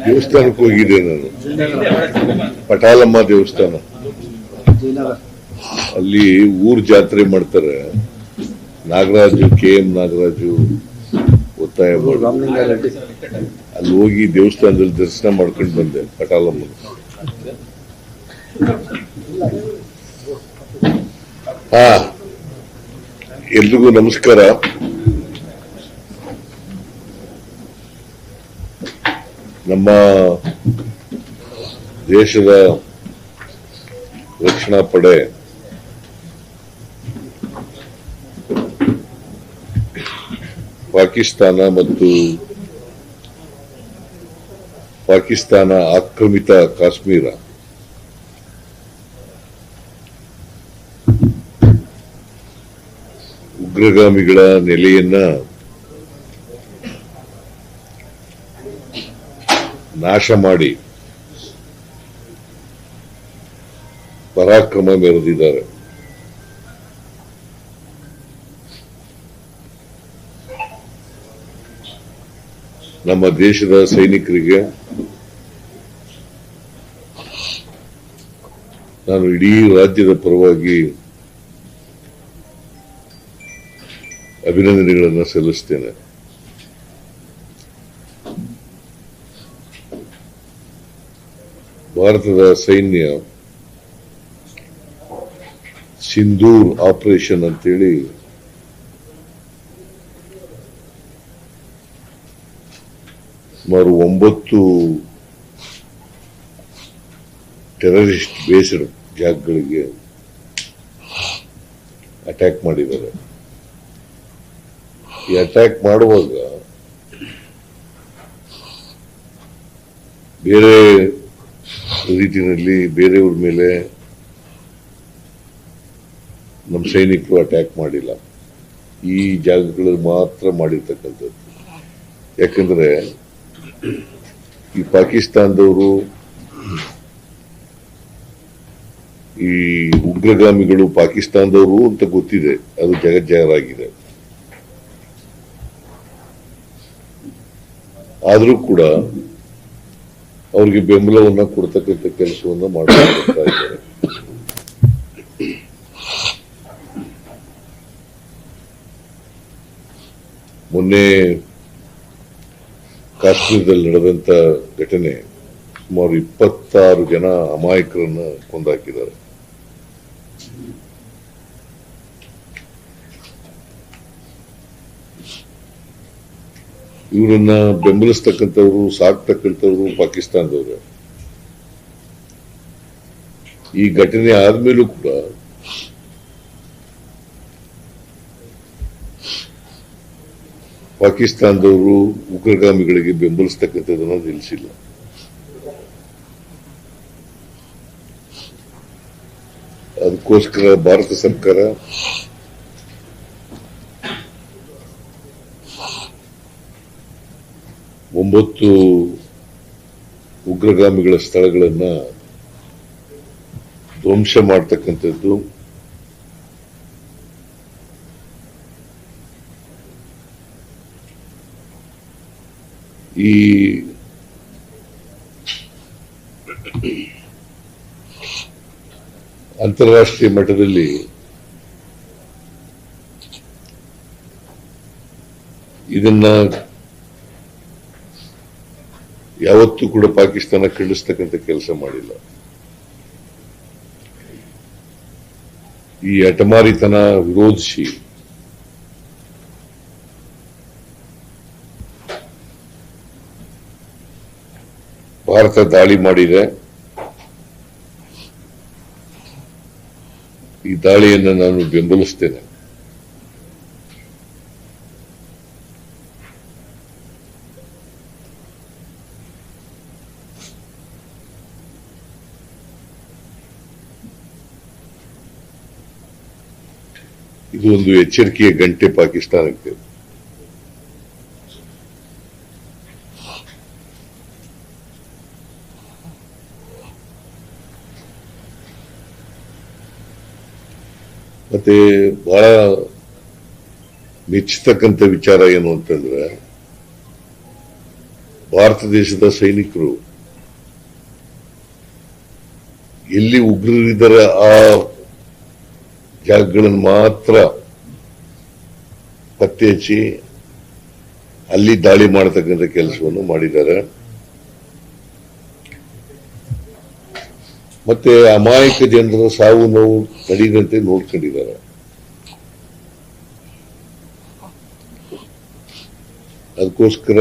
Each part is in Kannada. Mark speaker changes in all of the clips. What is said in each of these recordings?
Speaker 1: ದೇವಸ್ಥಾನಕ್ಕೆ ಹೋಗಿದ್ದೆ ನಾನು, ಪಟಾಲಮ್ಮ ದೇವಸ್ಥಾನ. ಅಲ್ಲಿ ಊರ್ ಜಾತ್ರೆ ಮಾಡ್ತಾರೆ. ನಾಗರಾಜು, KM ನಾಗರಾಜು ಒತ್ತಾಯ ಮಾಡಿ ಅಲ್ಲಿ ಹೋಗಿ ದೇವಸ್ಥಾನದಲ್ಲಿ ದರ್ಶನ ಮಾಡ್ಕೊಂಡು ಬಂದೆ ಪಟಾಲಮ್ಮ. ಎಲ್ರಿಗೂ ನಮಸ್ಕಾರ. ನಮ್ಮ ದೇಶದ ರಕ್ಷಣಾ ಪಡೆ ಪಾಕಿಸ್ತಾನ ಆಕ್ರಮಿತ ಕಾಶ್ಮೀರ ಉಗ್ರಗಾಮಿಗಳ ನೆಲೆಯನ್ನ ನಾಶ ಮಾಡಿ ಪರಾಕ್ರಮ ಮೆರೆದಿದ್ದಾರೆ. ನಮ್ಮ ದೇಶದ ಸೈನಿಕರಿಗೆ ನಾನು ಇಡೀ ರಾಜ್ಯದ ಪರವಾಗಿ ಅಭಿನಂದನೆಗಳನ್ನು ಸಲ್ಲಿಸ್ತೇನೆ. ಭಾರತದ ಸೈನ್ಯ ಸಿಂಧೂರ್ ಆಪರೇಷನ್ ಅಂತೇಳಿ ಸುಮಾರು 9 ಟೆರರಿಸ್ಟ್ ಬೇಸ್ಡ್ ಜಾಗಗಳಿಗೆ ಅಟ್ಯಾಕ್ ಮಾಡಿದ್ದಾರೆ. ಈ ಅಟ್ಯಾಕ್ ಮಾಡುವಾಗ ಬೇರೆ ರೀತಿಯಲ್ಲಿ ಬೇರೆಯವ್ರ ಮೇಲೆ ನಮ್ಮ ಸೈನಿಕರು ಅಟ್ಯಾಕ್ ಮಾಡಿಲ್ಲ. ಈ ಜಾಗಗಳಲ್ಲಿ ಮಾತ್ರ ಮಾಡಿರ್ತಕ್ಕಂಥದ್ದು. ಯಾಕಂದ್ರೆ ಈ ಪಾಕಿಸ್ತಾನದವರು, ಈ ಉಗ್ರಗಾಮಿಗಳು ಪಾಕಿಸ್ತಾನದವರು ಅಂತ ಗೊತ್ತಿದೆ, ಅದು ಜಗಜ್ಜಾಹೀರಾಗಿದೆ. ಆದರೂ ಕೂಡ ಅವ್ರಿಗೆ ಬೆಂಬಲವನ್ನ ಕೊಡ್ತಕ್ಕಂಥ ಕೆಲಸವನ್ನ ಮಾಡ್ತಾ ಇದ್ದಾರೆ. ಮೊನ್ನೆ ಕಾಶ್ಮೀರದಲ್ಲಿ ನಡೆದಂತ ಘಟನೆ ಸುಮಾರು 26 ಜನ ಅಮಾಯಕರನ್ನ ಕೊಂದಾಕಿದ್ದಾರೆ. ಇವರನ್ನ ಬೆಂಬಲಿಸ್ತಕ್ಕಂಥವ್ರು, ಸಾಕ್ತಕ್ಕಂಥವ್ರು ಪಾಕಿಸ್ತಾನದವರು. ಈ ಘಟನೆ ಆದ್ಮೇಲೂ ಕೂಡ ಪಾಕಿಸ್ತಾನದವರು ಉಗ್ರಗಾಮಿಗಳಿಗೆ ಬೆಂಬಲಿಸ್ತಕ್ಕಂಥದ್ದನ್ನ ನಿಲ್ಲಿಸಿಲ್ಲ. ಅದಕ್ಕೋಸ್ಕರ ಭಾರತ ಸರ್ಕಾರ ಒಂಬತ್ತು ಉಗ್ರಗಾಮಿಗಳ ಸ್ಥಳಗಳನ್ನ ಧ್ವಂಸ ಮಾಡತಕ್ಕಂಥದ್ದು, ಈ ಅಂತಾರಾಷ್ಟ್ರೀಯ ಮಟ್ಟದಲ್ಲಿ ಇದನ್ನ ಯಾವತ್ತೂ ಕೂಡ ಪಾಕಿಸ್ತಾನ ಖಂಡಿಸ್ತಕ್ಕಂಥ ಕೆಲಸ ಮಾಡಿಲ್ಲ. ಈ ಹಠಮಾರಿತನ ವಿರೋಧಿಸಿ ಭಾರತ ದಾಳಿ ಮಾಡಿದೆ. ಈ ದಾಳಿಯನ್ನು ನಾನು ಬೆಂಬಲಿಸ್ತೇನೆ. ಇದು ಒಂದು ಎಚ್ಚರಿಕೆಯ ಗಂಟೆ ಪಾಕಿಸ್ತಾನಕ್ಕೆ. ಮತ್ತೆ ಬಹಳ ಮೆಚ್ಚತಕ್ಕಂಥ ವಿಚಾರ ಏನು ಅಂತಂದ್ರೆ, ಭಾರತ ದೇಶದ ಸೈನಿಕರು ಎಲ್ಲಿ ಉಗ್ರರಿದ್ದಾರೆ ಆ ಜಾಗಗಳನ್ನು ಮಾತ್ರ ಪತ್ತೆ ಹಚ್ಚಿ ಅಲ್ಲಿ ದಾಳಿ ಮಾಡತಕ್ಕಂಥ ಕೆಲಸವನ್ನು ಮಾಡಿದ್ದಾರೆ. ಮತ್ತೆ ಅಮಾಯಕ ಜನರ ಸಾವು ನೋವು ನಡೆಯದಂತೆ ನೋಡ್ಕೊಂಡಿದ್ದಾರೆ. ಅದಕ್ಕೋಸ್ಕರ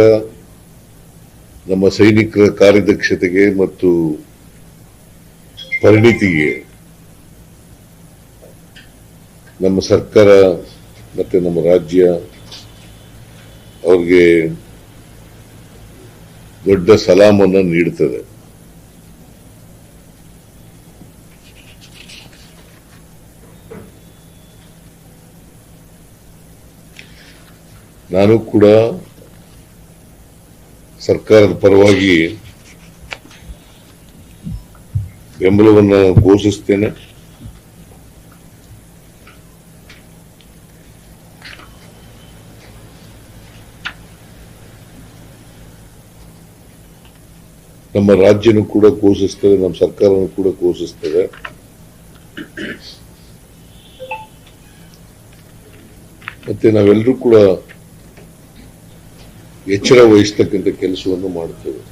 Speaker 1: ನಮ್ಮ ಸೈನಿಕರ ಕಾರ್ಯದಕ್ಷತೆಗೆ ಮತ್ತು ಪರಿಣಿತಿಗೆ ನಮ್ಮ ಸರ್ಕಾರ ಮತ್ತೆ ನಮ್ಮ ರಾಜ್ಯ ಅವ್ರಿಗೆ ದೊಡ್ಡ ಸಲಾಮನ್ನು ನೀಡುತ್ತದೆ. ನಾನು ಕೂಡ ಸರ್ಕಾರದ ಪರವಾಗಿ ಬೆಂಬಲವನ್ನು ಘೋಷಿಸುತ್ತೇನೆ. ನಮ್ಮ ರಾಜ್ಯನೂ ಕೂಡ ಘೋಷಿಸ್ತದೆ, ನಮ್ಮ ಸರ್ಕಾರನೂ ಕೂಡ ಘೋಷಿಸ್ತದೆ. ಮತ್ತೆ ನಾವೆಲ್ಲರೂ ಕೂಡ ಎಚ್ಚರ ವಹಿಸ್ತಕ್ಕಂಥ ಕೆಲಸವನ್ನು ಮಾಡುತ್ತೇವೆ.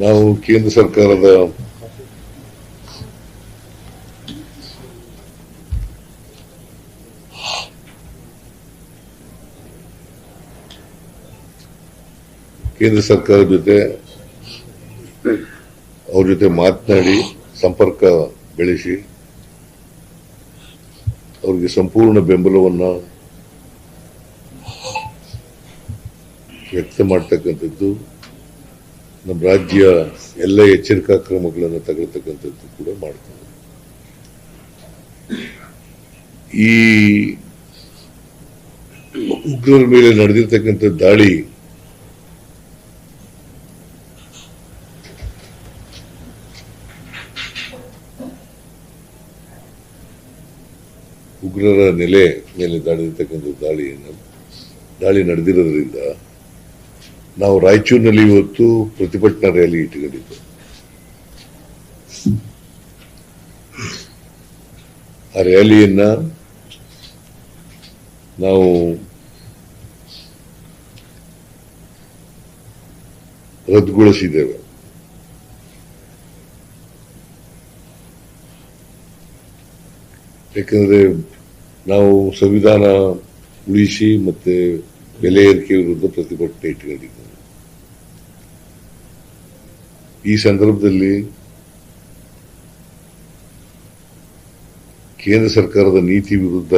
Speaker 1: ನಾವು ಕೇಂದ್ರ ಸರ್ಕಾರದ ಜೊತೆ ಅವ್ರ ಜೊತೆ ಮಾತನಾಡಿ ಸಂಪರ್ಕ ಬೆಳೆಸಿ ಅವ್ರಿಗೆ ಸಂಪೂರ್ಣ ಬೆಂಬಲವನ್ನು ವ್ಯಕ್ತ ಮಾಡ್ತಕ್ಕಂಥದ್ದು, ನಮ್ಮ ರಾಜ್ಯ ಎಲ್ಲ ಎಚ್ಚರಿಕಾ ಕ್ರಮಗಳನ್ನು ತಗೊಳ್ತಕ್ಕಂಥದ್ದು ಕೂಡ ಮಾಡ್ತಾರೆ. ಈ ಉಗ್ರರ ಮೇಲೆ ನಡೆದಿರ್ತಕ್ಕಂಥ ದಾಳಿ ಉಗ್ರರ ನೆಲೆ ಮೇಲೆ ನಡೆದಿರ್ತಕ್ಕಂಥ ದಾಳಿ ನಡೆದಿರೋದ್ರಿಂದ ನಾವು ರಾಯಚೂರಿನಲ್ಲಿ ಇವತ್ತು ಪ್ರತಿಭಟನಾ ರ್ಯಾಲಿ ಇಟ್ಟುಕೊಂಡಿದ್ದು. ಆ ರ್ಯಾಲಿಯನ್ನ ನಾವು ರದ್ದುಗೊಳಿಸಿದ್ದೇವೆ. ಯಾಕಂದ್ರೆ ನಾವು ಸಂವಿಧಾನ ಉಳಿಸಿ ಮತ್ತೆ ಬೆಲೆ ಏರಿಕೆ ವಿರುದ್ಧ ಪ್ರತಿಭಟನೆ ಇಟ್ಟುಕೊಂಡಿದ್ದೇವೆ. ಈ ಸಂದರ್ಭದಲ್ಲಿ ಕೇಂದ್ರ ಸರ್ಕಾರದ ನೀತಿ ವಿರುದ್ಧ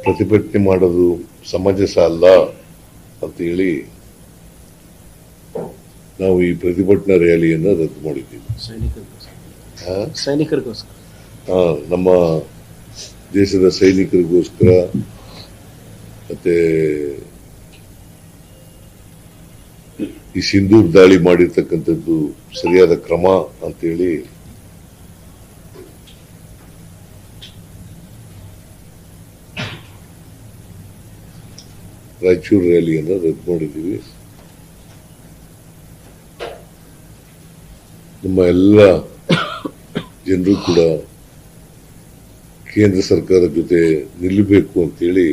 Speaker 1: ಪ್ರತಿಭಟನೆ ಮಾಡೋದು ಸಮಂಜಸ ಅಲ್ಲ ಅಂತ ಹೇಳಿ ನಾವು ಈ ಪ್ರತಿಭಟನಾ ರ್ಯಾಲಿಯನ್ನು ರದ್ದು ಮಾಡಿದ್ದೀವಿ. ನಮ್ಮ ದೇಶದ ಸೈನಿಕರಿಗೋಸ್ಕರ ಮತ್ತೆ ಈ ಸಿಂಧೂರ್ ದಾಳಿ ಮಾಡಿರ್ತಕ್ಕಂಥದ್ದು ಸರಿಯಾದ ಕ್ರಮ ಅಂತೇಳಿ ರಾಯಚೂರು ರ್ಯಾಲಿಯನ್ನು ರದ್ದು ಮಾಡಿದ್ದೀವಿ. ನಮ್ಮ ಎಲ್ಲ ಜನರು ಕೂಡ ಕೇಂದ್ರ ಸರ್ಕಾರದ ಜೊತೆ ನಿಲ್ಲಬೇಕು ಅಂತೇಳಿ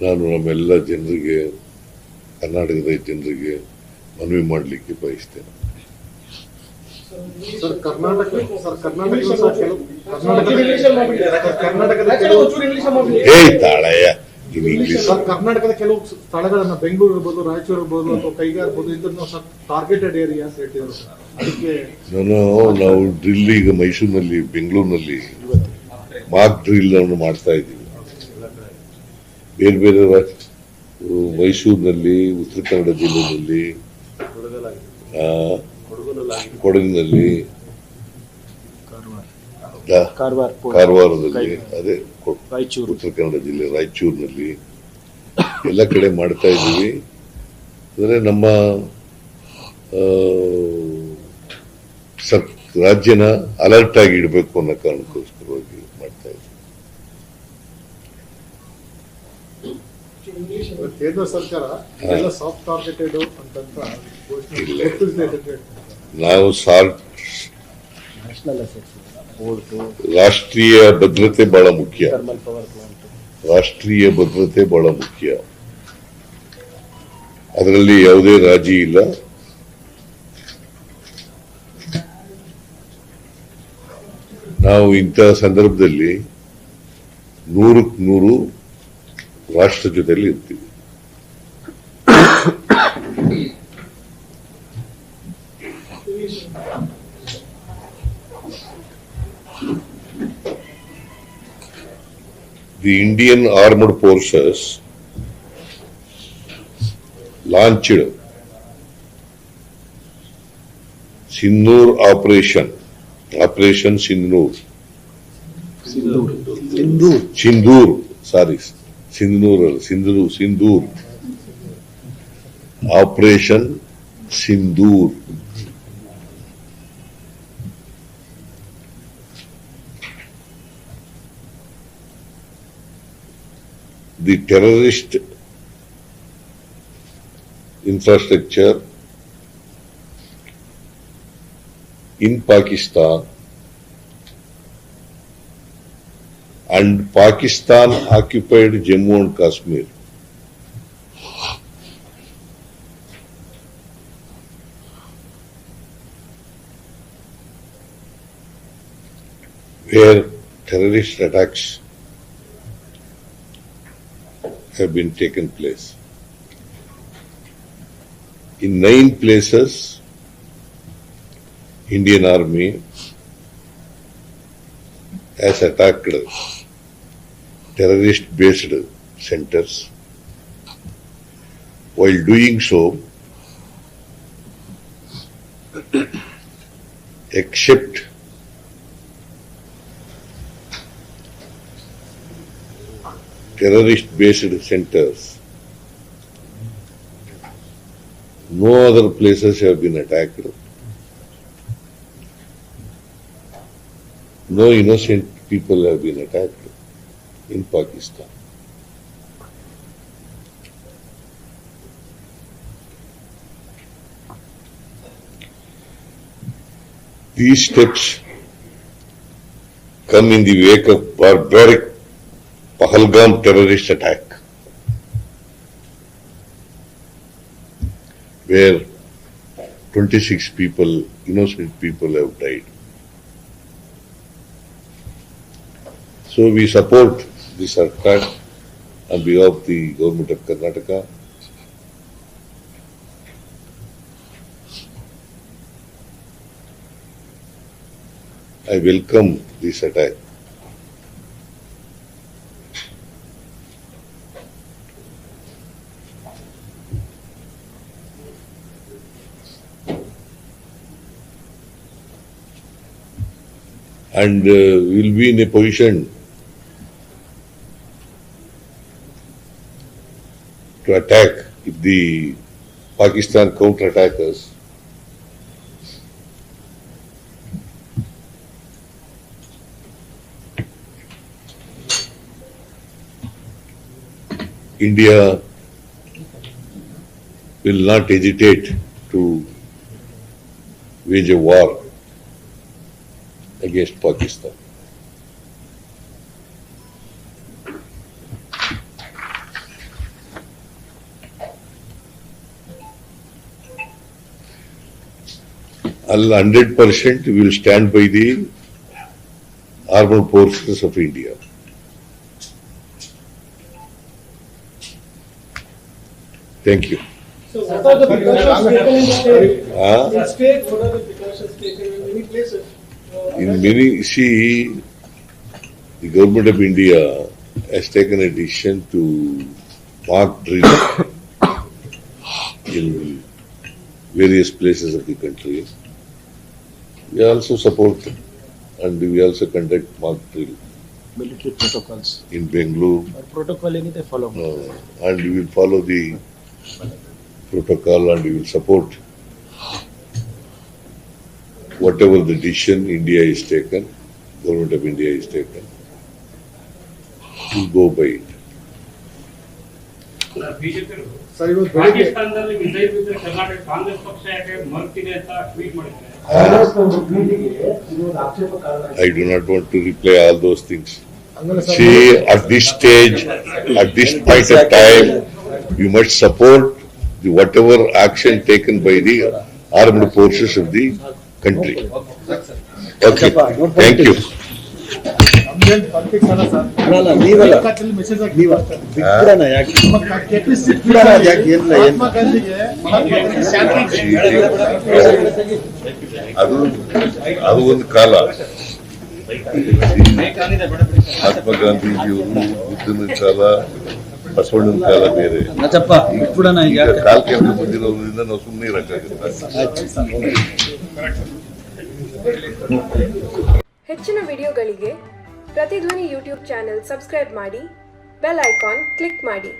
Speaker 1: ನಾನು ನಮ್ಮೆಲ್ಲ ಜನರಿಗೆ, ಕರ್ನಾಟಕದ ಜನರಿಗೆ ಮನವಿ ಮಾಡಲಿಕ್ಕೆ ಬಯಸ್ತೇನೆ.
Speaker 2: ಕರ್ನಾಟಕದ ಕೆಲವು ಸ್ಥಳಗಳನ್ನ ಬೆಂಗಳೂರು ಇರ್ಬೋದು, ರಾಯಚೂರು ಇರ್ಬೋದು ಅಥವಾ ಕೈಗಾರ ಇರ್ಬೋದು, ಇದನ್ನು ಟಾರ್ಗೆಟೆಡ್ ಏರಿಯಾ ಅಂತ ಹೇಳ್ತಿದ್ರು. ಅದಕ್ಕೆ
Speaker 1: ನಾವು ಡ್ರಿಲ್ ಈಗ ಮೈಸೂರಿನಲ್ಲಿ, ಬೆಂಗಳೂರಿನಲ್ಲಿ ಮಾರ್ಕ್ ಡ್ರಿಲ್ ಅನ್ನು ಮಾಡ್ತಾ ಇದ್ದೀವಿ. ಬೇರೆ ಬೇರೆ ಮೈಸೂರಿನಲ್ಲಿ, ಉತ್ತರ ಕನ್ನಡ ಜಿಲ್ಲೆಯಲ್ಲಿ, ಕೊಡಗಿನಲ್ಲಿ, ಕಾರವಾರದಲ್ಲಿ, ಅದೇ ಉತ್ತರ ಕನ್ನಡ ಜಿಲ್ಲೆ ರಾಯಚೂರಿನಲ್ಲಿ ಎಲ್ಲ ಕಡೆ ಮಾಡ್ತಾ ಇದ್ದೀವಿ. ಅಂದರೆ ನಮ್ಮ ರಾಜ್ಯನ ಅಲರ್ಟ್ ಆಗಿ ಇಡಬೇಕು ಅನ್ನೋ ಕಾರಣಕ್ಕೋಸ್ಕರವಾಗಿ ಮಾಡ್ತಾ ಇದ್ದೀವಿ.
Speaker 2: ಕೇಂದ್ರ ಸರ್ಕಾರ ಎಲ್ಲ ಸಾಫ್ಟ್ ಟಾರ್ಗೆಟೆಡ್ ಅಂತ
Speaker 1: ಇಲ್ಲ.
Speaker 2: ಘೋಷಣೆ
Speaker 1: ನಾವು ರಾಷ್ಟ್ರೀಯ ಭದ್ರತೆ ಬಹಳ ಮುಖ್ಯ. ರಾಷ್ಟ್ರೀಯ ಭದ್ರತೆ ಬಹಳ ಮುಖ್ಯ. ಅದರಲ್ಲಿ ಯಾವುದೇ ರಾಜಿ ಇಲ್ಲ. ನಾವು ಇಂತಹ ಸಂದರ್ಭದಲ್ಲಿ 100% ರಾಷ್ಟ್ರ ಜೊತೆಯಲ್ಲಿ ಇರ್ತೀವಿ. The Indian Armed Forces launched Sindoor Operation Sindoor. Sindoor. Operation Sindoor. The terrorist infrastructure in Pakistan and Pakistan occupied Jammu and Kashmir where terrorist attacks have been taken place. In 9 places, Indian Army has attacked terrorist-based centers. While doing so, except terrorist-based centers, no other places have been attacked. No innocent people have been attacked in Pakistan. These steps come in the wake of barbaric Pahalgam terrorist attack, where 26 people, innocent people, have died. So we support the Sarkar on behalf of the government of Karnataka. I welcome this attack. And we will be in a position to attack if the Pakistan counter-attack us. India will not hesitate to wage a war against Pakistan. I'll 100% will stand by the armed forces of India. Thank you.
Speaker 3: So what are the precautions taken in the state? In state, what are the precautions taken in many places?
Speaker 1: In many, see, the government of India has taken a decision to mock drill in various places of the country. We also support and we also conduct mock drill
Speaker 4: military protocols.
Speaker 1: in Bengaluru,
Speaker 4: Protocol ಏನಿದೆ follow ಮಾಡಿ.
Speaker 1: and we will follow the protocol and we will support whatever the decision India is taken, government of India is taken. We'll go by it.
Speaker 2: Sir ಇವತ್ತು ಬೆಳಿಗ್ಗೆ
Speaker 5: ಪಾಕಿಸ್ತಾನದಲ್ಲಿ ಮಿಸೈಲ್ ಬಿದ್ದರೆ ಕರ್ನಾಟಕ ಕಾಂಗ್ರೆಸ್ ಪಕ್ಷ ಯಾಕೆ ಮರ್ತಿದೆ ಅಂತ ಟ್ವೀಟ್ ಮಾಡಿದ್ದಾರೆ.
Speaker 1: I do not want to reply all those things.
Speaker 2: ಹಂಗಲ್ಲ sir
Speaker 1: See, at this stage, at this point of time, you must support the whatever action taken by the armed forces of the country. Okay, thank you.
Speaker 2: ನಮ್ದೇನ್ ಪಾಲಿಟಿಕ್ಸ್ ಅಲ್ಲ ಸರ್.
Speaker 4: ಅಲ್ಲ, ನೀವಲ್ಲ.
Speaker 2: ಮೆಸೇಜ್
Speaker 4: ಬಿಟ್ಬಿಡೋಣ ಯಾಕೆ? ಬಿಟ್ಬಿಡೋಣ ಯಾಕೆ? ಏನಿಲ್ಲ, ಏನು?
Speaker 2: ಮಹಾತ್ಮ ಗಾಂಧಿಗೆ
Speaker 1: ಅದು ಅದು ಒಂದು ಕಾಲ. ಮಹಾತ್ಮ ಗಾಂಧೀಜಿಯವರು ಬುದ್ಧನ ಕಾಲ, ಬಸವಣ್ಣನ ಕಾಲ ಬೇರೆ.
Speaker 4: ನಚಪ್ಪ ಬಿಟ್ಬಿಡೋಣ ಈಗ
Speaker 1: ಈಗ
Speaker 4: ಯಾಕೆ?
Speaker 1: ಕಾಲ ಕೆಲಸ ಬಂದಿರೋದ್ರಿಂದ ನಾವು ಸುಮ್ಮನೆ ಇರಕ್ಕಾಗುತ್ತೆ.
Speaker 6: ಹೆಚ್ಚಿನ ವಿಡಿಯೋಗಳಿಗೆ ಪ್ರತಿಧ್ವನಿ ಯೂಟ್ಯೂಬ್ ಚಾನೆಲ್ ಸಬ್ಸ್ಕ್ರೈಬ್ ಮಾಡಿ, ಬೆಲ್ ಐಕಾನ್ ಕ್ಲಿಕ್ ಮಾಡಿ.